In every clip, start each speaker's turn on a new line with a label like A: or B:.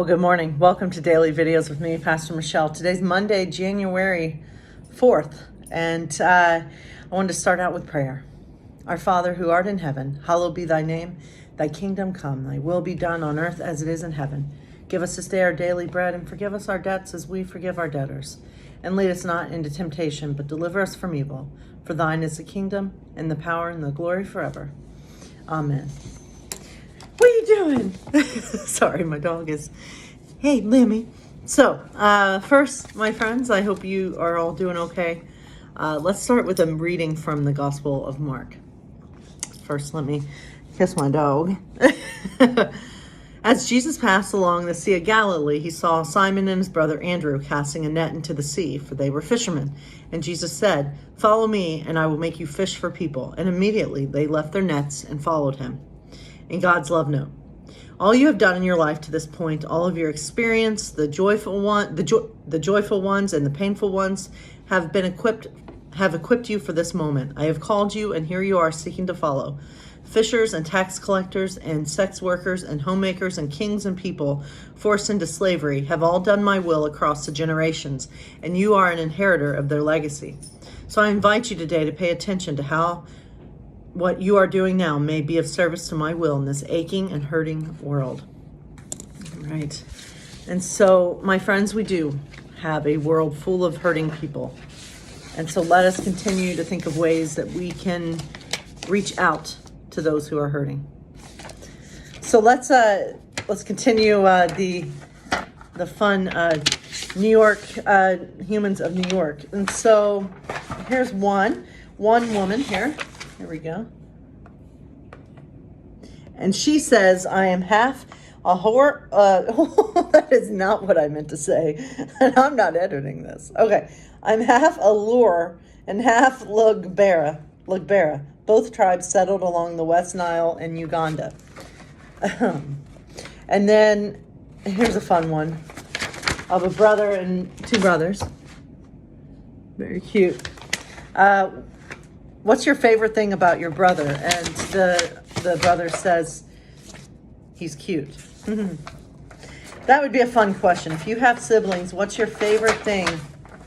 A: Well, good morning. Welcome to Daily Videos with me, Pastor Michelle. Today's Monday, January 4th, and I wanted to start out with prayer. Our Father, who art in heaven, hallowed be thy name. Thy kingdom come, thy will be done on earth as it is in heaven. Give us this day our daily bread, and forgive us our debts as we forgive our debtors. And lead us not into temptation, but deliver us from evil. For thine is the kingdom, and the power, and the glory forever. Amen. What are you doing? Sorry, my dog is... Hey, Lemmy. So, first, my friends, I hope you are all doing okay. Let's start with a reading from the Gospel of Mark. First, let me kiss my dog. As Jesus passed along the Sea of Galilee, he saw Simon and his brother Andrew casting a net into the sea, for they were fishermen. And Jesus said, "Follow me, and I will make you fish for people." And immediately they left their nets and followed him. In God's love note. All you have done in your life to this point, all of your experience, the joyful ones and the painful ones, have equipped you for this moment. I have called you, and here you are seeking to follow. Fishers and tax collectors and sex workers and homemakers and kings and people forced into slavery have all done my will across the generations, and you are an inheritor of their legacy. So I invite you today to pay attention to how what you are doing now may be of service to my will in this aching and hurting world. Right. And so, my friends, we do have a world full of hurting people. And so let us continue to think of ways that we can reach out to those who are hurting. So let's continue the fun New York humans of New York. And so here's one woman here. Here we go. And she says, "I am half a whore." That is not what I meant to say. And I'm not editing this. Okay. "I'm half Allure and half Lugbara. Both tribes settled along the West Nile in Uganda." And then here's a fun one of a brother and two brothers. Very cute. What's your favorite thing about your brother? And the brother says, he's cute. That would be a fun question. If you have siblings, what's your favorite thing?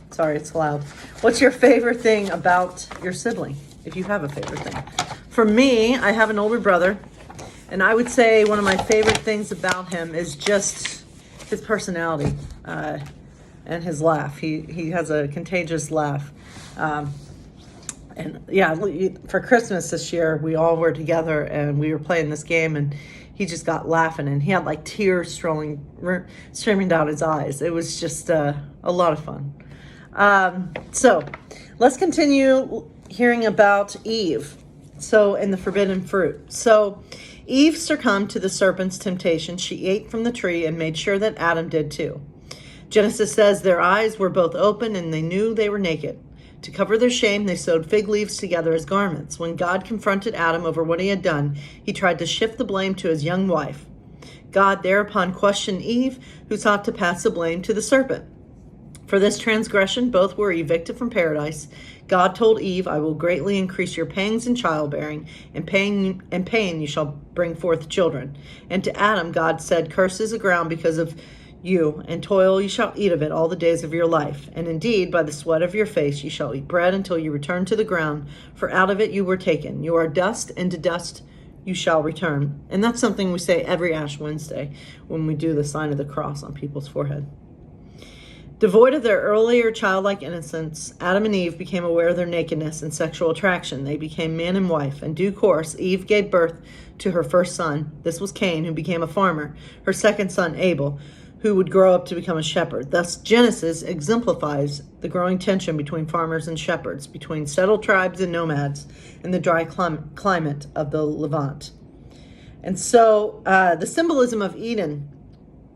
A: Sorry, it's loud. What's your favorite thing about your sibling, if you have a favorite thing? For me, I have an older brother, and I would say one of my favorite things about him is just his personality and his laugh. He has a contagious laugh. And yeah, for Christmas this year, we all were together and we were playing this game, and he just got laughing, and he had like tears streaming down his eyes. It was just a lot of fun. So let's continue hearing about Eve. So in the forbidden fruit. So Eve succumbed to the serpent's temptation. She ate from the tree and made sure that Adam did too. Genesis says their eyes were both open and they knew they were naked. To cover their shame, they sewed fig leaves together as garments. When God confronted Adam over what he had done, he tried to shift the blame to his young wife. God thereupon questioned Eve, who sought to pass the blame to the serpent. For this transgression, both were evicted from paradise. God told Eve, "I will greatly increase your pangs in childbearing, and pain you shall bring forth children." And to Adam, God said, "Cursed is the ground because of you, and toil you shall eat of it all the days of your life. And indeed, by the sweat of your face you shall eat bread until you return to the ground, for out of it you were taken. You are dust, and to dust you shall return." And that's something we say every Ash Wednesday when we do the sign of the cross on people's forehead. Devoid of their earlier childlike innocence, Adam and Eve became aware of their nakedness and sexual attraction. They became man and wife. In due course, Eve gave birth to her first son. This was Cain, who became a farmer. Her second son, Abel, who would grow up to become a shepherd. Thus, Genesis exemplifies the growing tension between farmers and shepherds, between settled tribes and nomads, in the dry climate of the Levant. And so, the symbolism of Eden.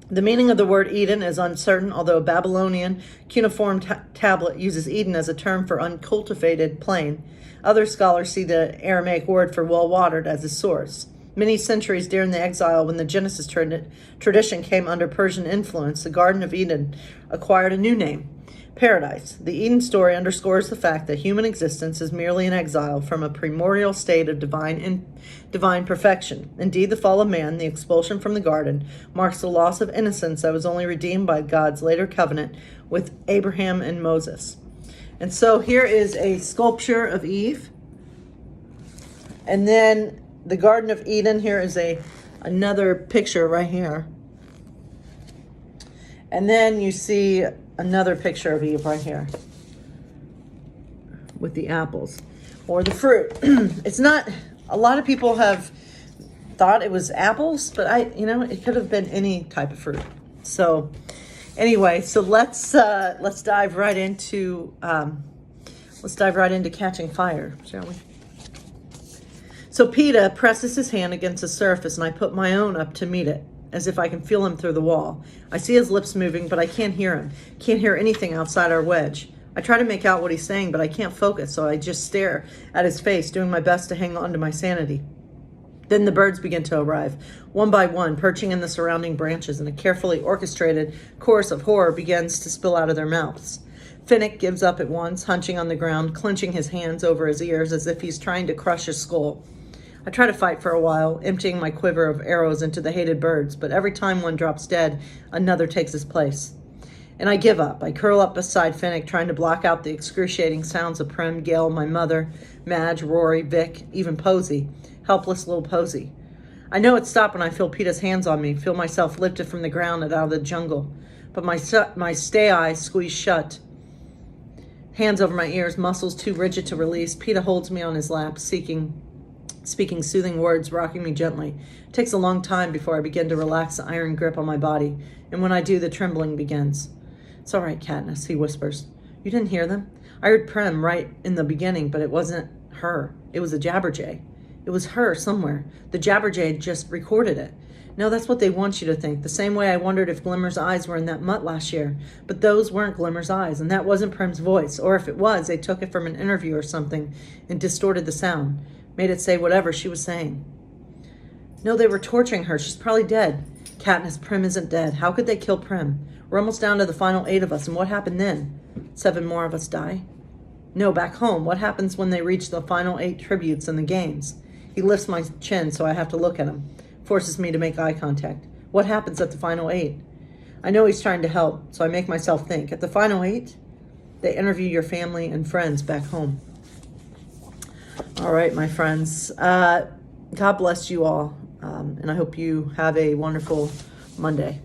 A: The meaning of the word Eden is uncertain, although a Babylonian cuneiform tablet uses Eden as a term for uncultivated plain. Other scholars see the Aramaic word for well-watered as a source. Many centuries during the exile, when the Genesis tradition came under Persian influence, the Garden of Eden acquired a new name. Paradise. The Eden story underscores the fact that human existence is merely an exile from a primordial state of divine perfection. Indeed, the fall of man, the expulsion from the garden, marks the loss of innocence that was only redeemed by God's later covenant with Abraham and Moses. And so here is a sculpture of Eve. And then the Garden of Eden, here is another picture right here. And then you see another picture of Eve right here with the apples or the fruit. It's not, a lot of people have thought it was apples, but it could have been any type of fruit. So anyway, so let's dive right into catching fire, shall we? So PETA presses his hand against the surface, and I put my own up to meet it, as if I can feel him through the wall. I see his lips moving, but I can't hear him. Can't hear anything outside our wedge. I try to make out what he's saying, but I can't focus, so I just stare at his face, doing my best to hang on to my sanity. Then the birds begin to arrive, one by one, perching in the surrounding branches, and a carefully orchestrated chorus of horror begins to spill out of their mouths. Finnick gives up at once, hunching on the ground, clenching his hands over his ears as if he's trying to crush his skull. I try to fight for a while, emptying my quiver of arrows into the hated birds, but every time one drops dead, another takes his place. And I give up. I curl up beside Finnick, trying to block out the excruciating sounds of Prim, Gail, my mother, Madge, Rory, Vic, even Posey. Helpless little Posey. I know it's stopped when I feel PETA's hands on me, feel myself lifted from the ground and out of the jungle. But my stay eyes squeeze shut. Hands over my ears, muscles too rigid to release. PETA holds me on his lap, speaking soothing words, rocking me gently. It takes a long time before I begin to relax the iron grip on my body, and when I do, the trembling begins. It's all right, Katniss, he whispers. You didn't hear them? I heard Prim right in the beginning, but it wasn't her. It was a Jabberjay. It was her somewhere. The Jabberjay just recorded it. No, that's what they want you to think. The same way I wondered if Glimmer's eyes were in that mutt last year. But those weren't Glimmer's eyes, and that wasn't Prim's voice. Or if it was, they took it from an interview or something and distorted the sound. Made it say whatever she was saying. No, they were torturing her. She's probably dead. Katniss, Prim isn't dead. How could they kill Prim? We're almost down to the final 8 of us, and what happened then? 7 more of us die? No, back home. What happens when they reach the final 8 tributes in the games? He lifts my chin so I have to look at him. Forces me to make eye contact. What happens at the final 8? I know he's trying to help, so I make myself think. At the final 8, they interview your family and friends back home. All right, my friends. God bless you all, and I hope you have a wonderful Monday.